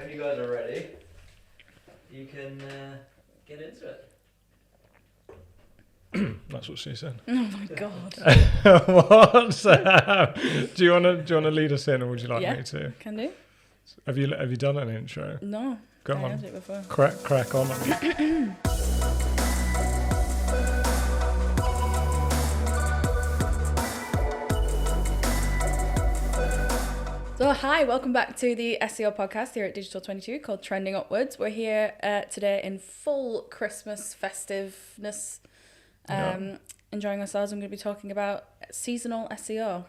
When you guys are ready, you can get into it. That's what she said. Oh my god. What? Do you want to lead us in, or would you like me to? Can do. Have you done an intro? No. Go I on. had it before. Crack on. So hi, welcome back to the SEO podcast here at Digital 22 called Trending Upwards. We're here today in full Christmas festiveness, enjoying ourselves. I'm going to be talking about seasonal SEO.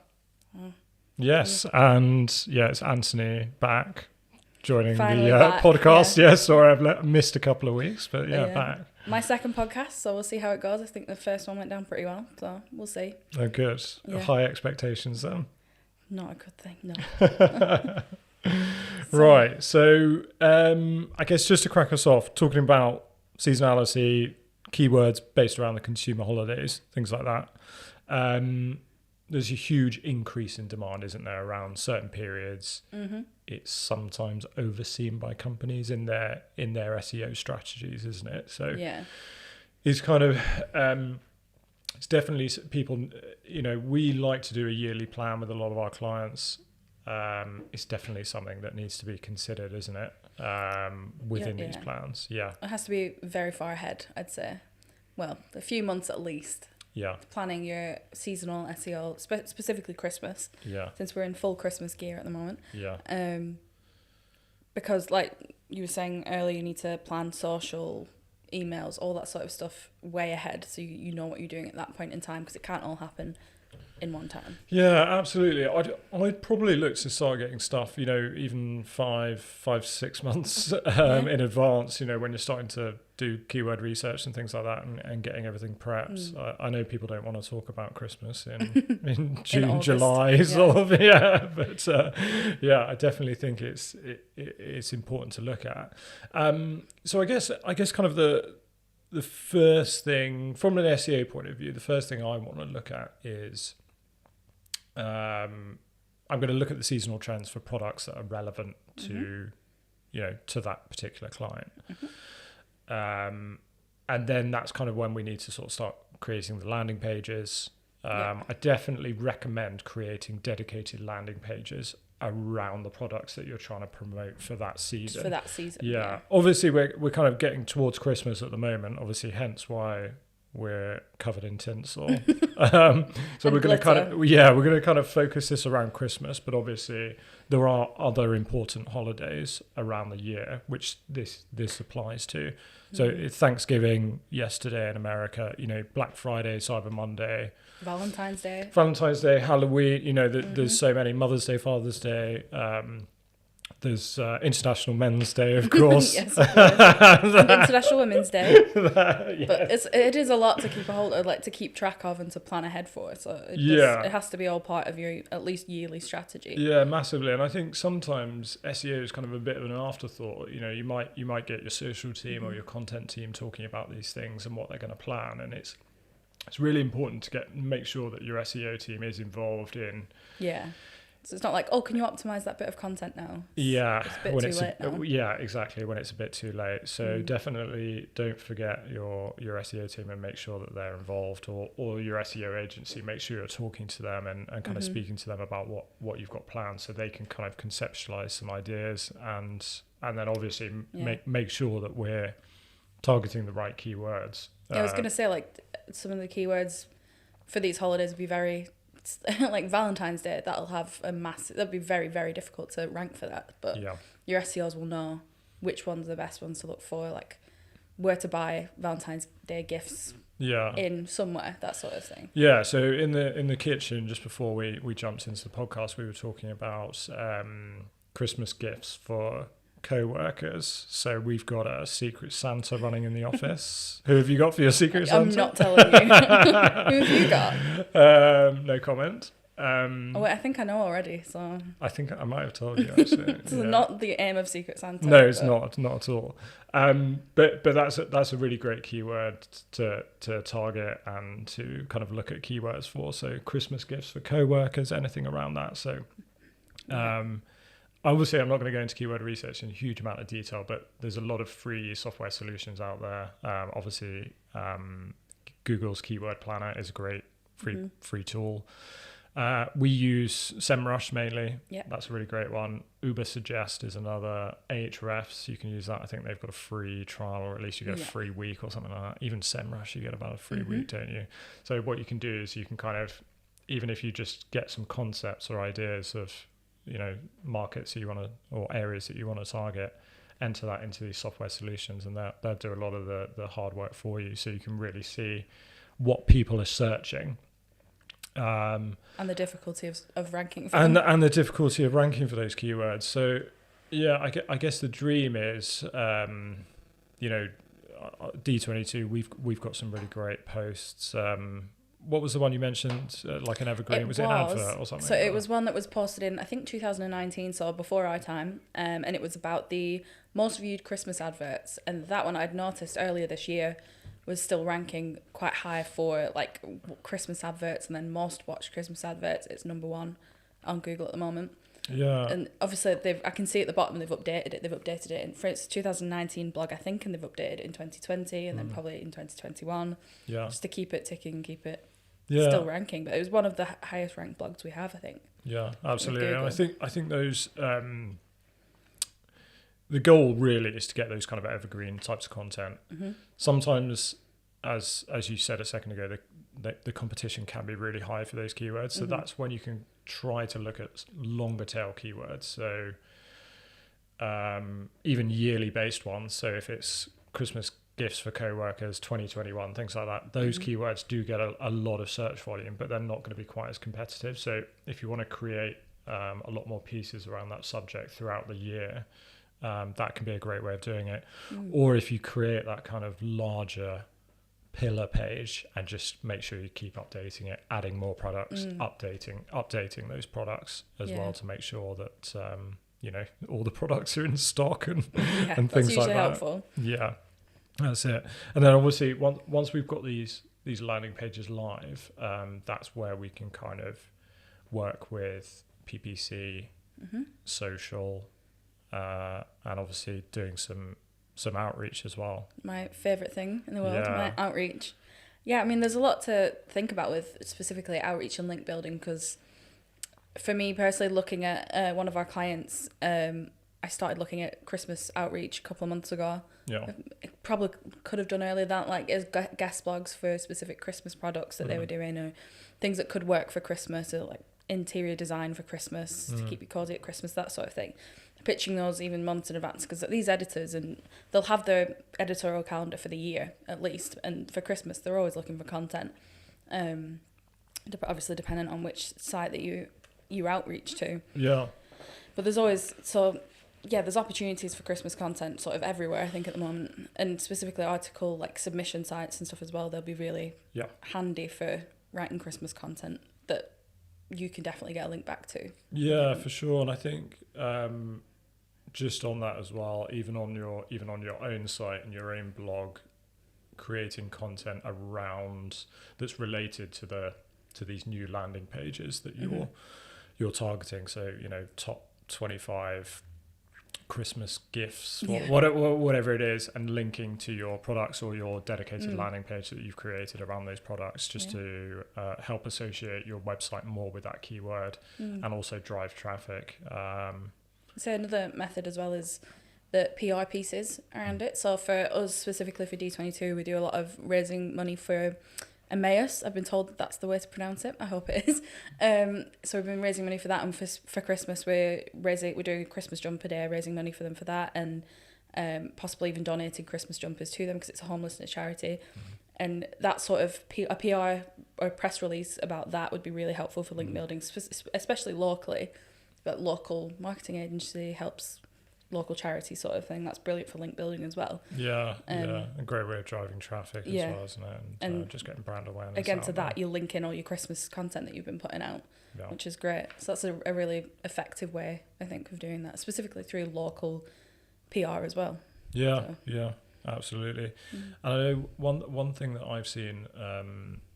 Yes, and it's Anthony back joining Finally the back, podcast. yeah. Yes, sorry, I've missed a couple of weeks, but back. My second podcast, so we'll see how it goes. I think the first one went down pretty well, so we'll see. Oh, good. Yeah. High expectations then. Not a good thing, no. Right, so I guess just to crack us off, talking about seasonality, keywords based around the consumer holidays, things like that. There's a huge increase in demand, isn't there, around certain periods. Mm-hmm. It's sometimes overseen by companies in their SEO strategies, isn't it? So it's kind of it's definitely people. We like to do a yearly plan with a lot of our clients. It's definitely something that needs to be considered, isn't it? Within these plans, It has to be very far ahead, I'd say. Well, a few months at least. Yeah. Planning your seasonal SEO, specifically Christmas. Yeah. Since we're in full Christmas gear at the moment. Yeah. Because like you were saying earlier, you need to plan social, emails, all that sort of stuff way ahead, so you know what you're doing at that point in time, because it can't all happen in one time. Yeah, absolutely. I'd probably look to start getting stuff, even 5-6 months in advance, when you're starting to do keyword research and things like that, and getting everything prepped. I know people don't want to talk about Christmas in June, August, July, sort of, but I definitely think it's important to look at. So I guess kind of the first thing from an SEO point of view, the first thing I want to look at is I'm going to look at the seasonal trends for products that are relevant to to that particular client. And then that's kind of when we need to sort of start creating the landing pages. I definitely recommend creating dedicated landing pages around the products that you're trying to promote for that season. Yeah. Obviously we're kind of getting towards Christmas at the moment, obviously, hence why we're covered in tinsel. So we're going to kind of focus this around Christmas, but obviously there are other important holidays around the year which this applies to. So it's Thanksgiving yesterday in America, Black Friday, Cyber Monday, Valentine's Day, Halloween, there's so many, Mother's Day, Father's Day, there's International Men's Day, of course. Yes, of course. And International Women's Day. But it is a lot to keep a hold of, like to keep track of and to plan ahead for. So it has to be all part of your at least yearly strategy. Yeah, massively. And I think sometimes SEO is kind of a bit of an afterthought. You might get your social team or your content team talking about these things and what they're going to plan, and it's really important to make sure that your SEO team is involved in. Yeah. So it's not like, can you optimize that bit of content now? It's a bit too late now. Yeah, exactly, when it's a bit too late. So definitely don't forget your SEO team and make sure that they're involved, or your SEO agency, make sure you're talking to them and kind of speaking to them about what you've got planned, so they can kind of conceptualize some ideas and then obviously make sure that we're targeting the right keywords. I was going to say, like, some of the keywords for these holidays would be very... like Valentine's Day, that'd be very, very difficult to rank for that, but your SEOs will know which ones are the best ones to look for, like where to buy Valentine's Day gifts in somewhere, that sort of thing. So in the kitchen, just before we jumped into the podcast, we were talking about Christmas gifts for co-workers. So we've got a Secret Santa running in the office. Who have you got for your Secret Santa? I'm not telling you. Who have you got? No comment. I think I know already. So I think I might have told you, actually. It's not the aim of Secret Santa. No, it's not at all. But that's a really great keyword to target and to kind of look at keywords for. So Christmas gifts for co-workers, anything around that. So obviously I'm not going to go into keyword research in a huge amount of detail, but there's a lot of free software solutions out there. Obviously, Google's Keyword Planner is a great free tool. We use SEMrush mainly. Yeah. That's a really great one. Ubersuggest is another. Ahrefs, you can use that. I think they've got a free trial, or at least you get a free week or something like that. Even SEMrush, you get about a free week, don't you? So what you can do is you can kind of, even if you just get some concepts or ideas of, markets that you want to, or areas that you want to target, enter that into these software solutions, and they'll do a lot of the hard work for you, so you can really see what people are searching. And the difficulty of ranking for and the difficulty of ranking for those keywords. So yeah, I guess the dream is D22, we've got some really great posts. What was the one you mentioned, like an evergreen? Was it an advert or something? So it was one that was posted in, I think, 2019, so before our time, and it was about the most viewed Christmas adverts, and that one I'd noticed earlier this year was still ranking quite high for like Christmas adverts, and then most watched Christmas adverts. It's number 1 on Google at the moment. Yeah. And obviously I can see at the bottom they've updated it. And for its 2019 blog, I think, and they've updated it in 2020 and then probably in 2021. Yeah. Just to keep it ticking, keep it still ranking. But it was one of the highest ranked blogs we have, I think. Yeah, absolutely. And I think those the goal really is to get those kind of evergreen types of content. Sometimes, as you said a second ago, the competition can be really high for those keywords. So that's when you can try to look at longer tail keywords. So even yearly based ones. So if it's Christmas gifts for co-workers 2021, things like that, those keywords do get a lot of search volume, but they're not going to be quite as competitive. So if you want to create a lot more pieces around that subject throughout the year, that can be a great way of doing it. Or if you create that kind of larger pillar page and just make sure you keep updating it, adding more products, updating those products as well, to make sure that all the products are in stock and things like that. Helpful. Yeah, that's it. And then obviously once we've got these landing pages live, that's where we can kind of work with PPC, social, and obviously doing some outreach as well. My favourite thing in the world, my outreach. Yeah, I mean, there's a lot to think about with specifically outreach and link building, because for me personally, looking at one of our clients, I started looking at Christmas outreach a couple of months ago. Yeah. I probably could have done earlier that, like as guest blogs for specific Christmas products that they were doing, or things that could work for Christmas, or like interior design for Christmas to keep you cozy at Christmas, that sort of thing. Pitching those even months in advance, because these editors, and they'll have their editorial calendar for the year at least, and for Christmas they're always looking for content, obviously dependent on which site that you outreach to. Yeah. But there's always, there's opportunities for Christmas content sort of everywhere, I think, at the moment, and specifically article like submission sites and stuff as well. They'll be really handy for writing Christmas content that you can definitely get a link back to. Yeah, for sure. And I think just on that as well, even on your own site and your own blog, creating content around that's related to these new landing pages that you're targeting. So top 25 Christmas gifts, whatever it is, and linking to your products or your dedicated landing page that you've created around those products, just to help associate your website more with that keyword and also drive traffic. So another method as well is the PR pieces around it. So for us specifically for D22, we do a lot of raising money for Emmaus. I've been told that that's the way to pronounce it. I hope it is. So we've been raising money for that, and for Christmas we're doing a Christmas jumper day, raising money for them for that, and possibly even donating Christmas jumpers to them because it's a homelessness charity. And that sort of a PR or press release about that would be really helpful for link building, especially locally. But local marketing agency helps local charity sort of thing. That's brilliant for link building as well. A great way of driving traffic as well, isn't it? And just getting brand awareness. Again, to that, you link in all your Christmas content that you've been putting out, which is great. So that's a really effective way, I think, of doing that, specifically through local PR as well. Yeah, absolutely. And I know one thing that I've seen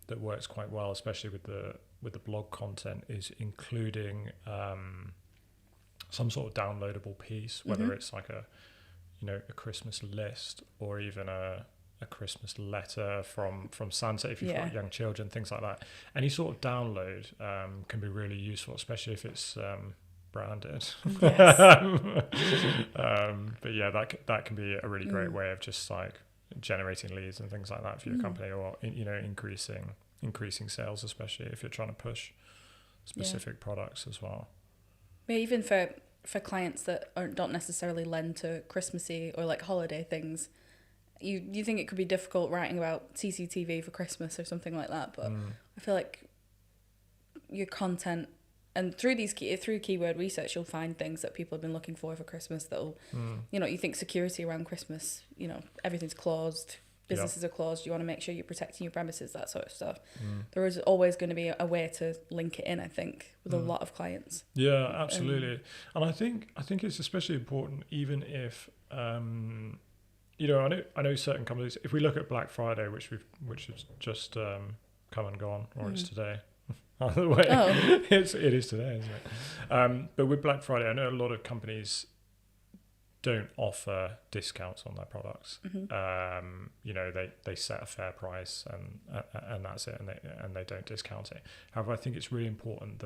that works quite well, especially with the blog content, is including some sort of downloadable piece, whether it's like a Christmas list or even a Christmas letter from Santa if you've got young children, things like that. Any sort of download can be really useful, especially if it's branded. Yes. But yeah, that can be a really great way of just like generating leads and things like that for your company, or increasing sales, especially if you're trying to push specific products as well. Yeah, even for clients that don't necessarily lend to Christmassy or like holiday things, you think it could be difficult writing about CCTV for Christmas or something like that, but I feel like your content, and through keyword research, you'll find things that people have been looking for Christmas that'll, you think security around Christmas, everything's closed, businesses are closed, you want to make sure you're protecting your premises, that sort of stuff. There is always going to be a way to link it in, I think, with a lot of clients. Yeah, absolutely. And I think it's especially important, even if I know certain companies, if we look at Black Friday, which has just come and gone, or it's today. Either way, it is today, isn't it? But with Black Friday, I know a lot of companies don't offer discounts on their products. They set a fair price and that's it, and they don't discount it. However, I think it's really important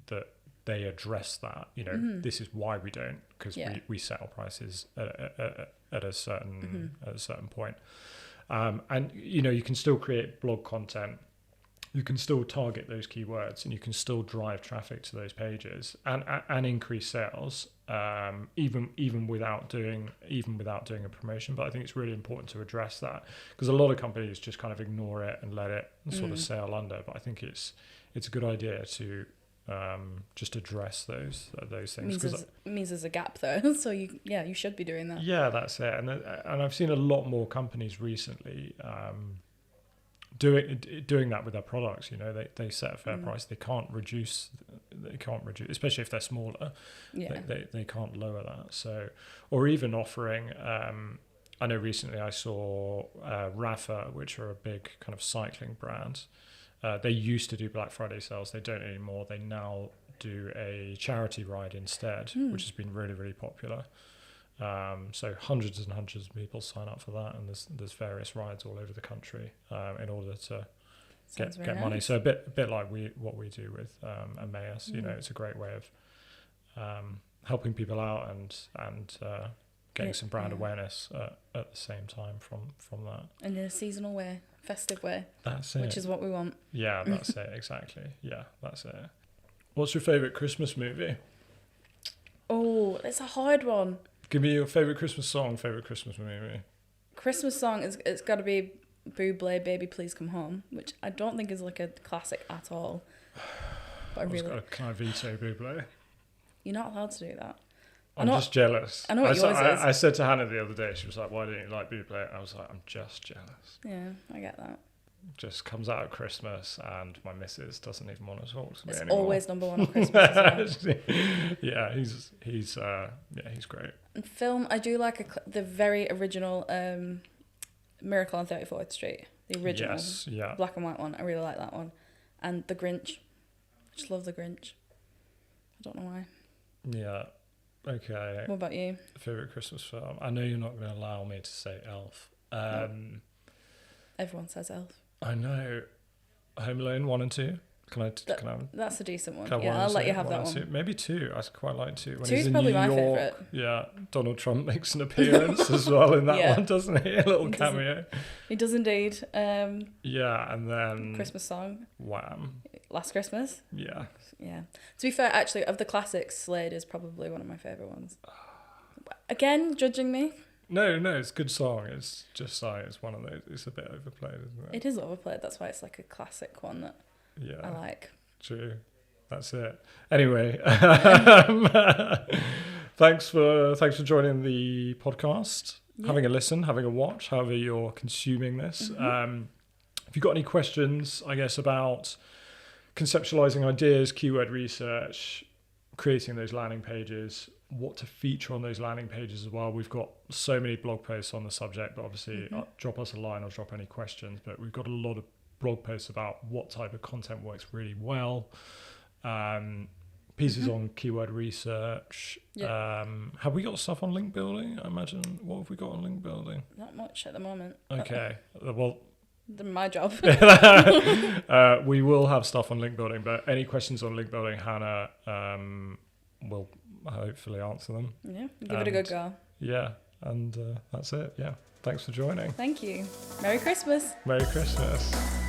that they address that. This is why we don't, because we set our prices at a certain point, and you can still create blog content. You can still target those keywords, and you can still drive traffic to those pages and increase sales, even without doing a promotion. But I think it's really important to address that, because a lot of companies just kind of ignore it and let it sort of sail under. But I think it's a good idea to just address those things. It means there's a gap there, so you should be doing that. Yeah, that's it. And I've seen a lot more companies recently doing that with their products. They set a fair price. They can't reduce, especially if they're smaller. They can't lower that. So, or even offering, I know recently I saw Rafa, which are a big kind of cycling brand. They used to do Black Friday sales. They don't anymore. They now do a charity ride instead, which has been really, really popular. So hundreds and hundreds of people sign up for that, and there's various rides all over the country in order to get money. So a bit like what we do with Emmaus. It's a great way of helping people out and getting some brand awareness at the same time from that. And in a seasonal way, festive way. That's it. Which is what we want. Yeah, that's it, exactly. Yeah, that's it. What's your favourite Christmas movie? Oh, it's a hard one. Give me your favourite Christmas song, favourite Christmas movie. Christmas song, it's got to be Bublé, Baby Please Come Home, which I don't think is like a classic at all. But Can I veto Bublé? You're not allowed to do that. I'm just jealous. I know what yours is. I said to Hannah the other day, she was like, why don't you like Bublé? And I was like, I'm just jealous. Yeah, I get that. Just comes out at Christmas and my missus doesn't even want to talk to me it's anymore. Always number one on Christmas as well. Yeah, he's great. And film, I do like the very original Miracle on 34th Street, the original black and white one. I really like that one. And The Grinch. I just love The Grinch. I don't know why. Yeah. Okay. What about you? Favorite Christmas film? I know you're not going to allow me to say Elf. Everyone says Elf. I know. Home Alone 1 and 2. That's a decent one. Yeah, I'll let you have that one. Maybe 2. I quite like 2. When 2 is probably my favourite. Yeah, Donald Trump makes an appearance as well in that one, doesn't he? A little cameo. He does indeed. Yeah, and then Christmas song. Wham. Last Christmas. Yeah. Yeah. To be fair, actually, of the classics, Slade is probably one of my favourite ones. Again, judging me. No, it's a good song. It's just like it's one of those. It's a bit overplayed, isn't it? It is overplayed. That's why it's like a classic one that I like. True. That's it. Anyway, thanks for joining the podcast, having a listen, having a watch, however you're consuming this. If you've got any questions, I guess, about conceptualizing ideas, keyword research, creating those landing pages, what to feature on those landing pages as well. We've got so many blog posts on the subject, but obviously drop us a line or drop any questions. But we've got a lot of blog posts about what type of content works really well, pieces on keyword research. Yeah. Have we got stuff on link building? I imagine. What have we got on link building? Not much at the moment. Okay. Well, my job. we will have stuff on link building, but any questions on link building, Hannah will hopefully answer them. Yeah, give it a good go. Yeah, and that's it. Yeah, thanks for joining. Thank you. Merry Christmas. Merry Christmas.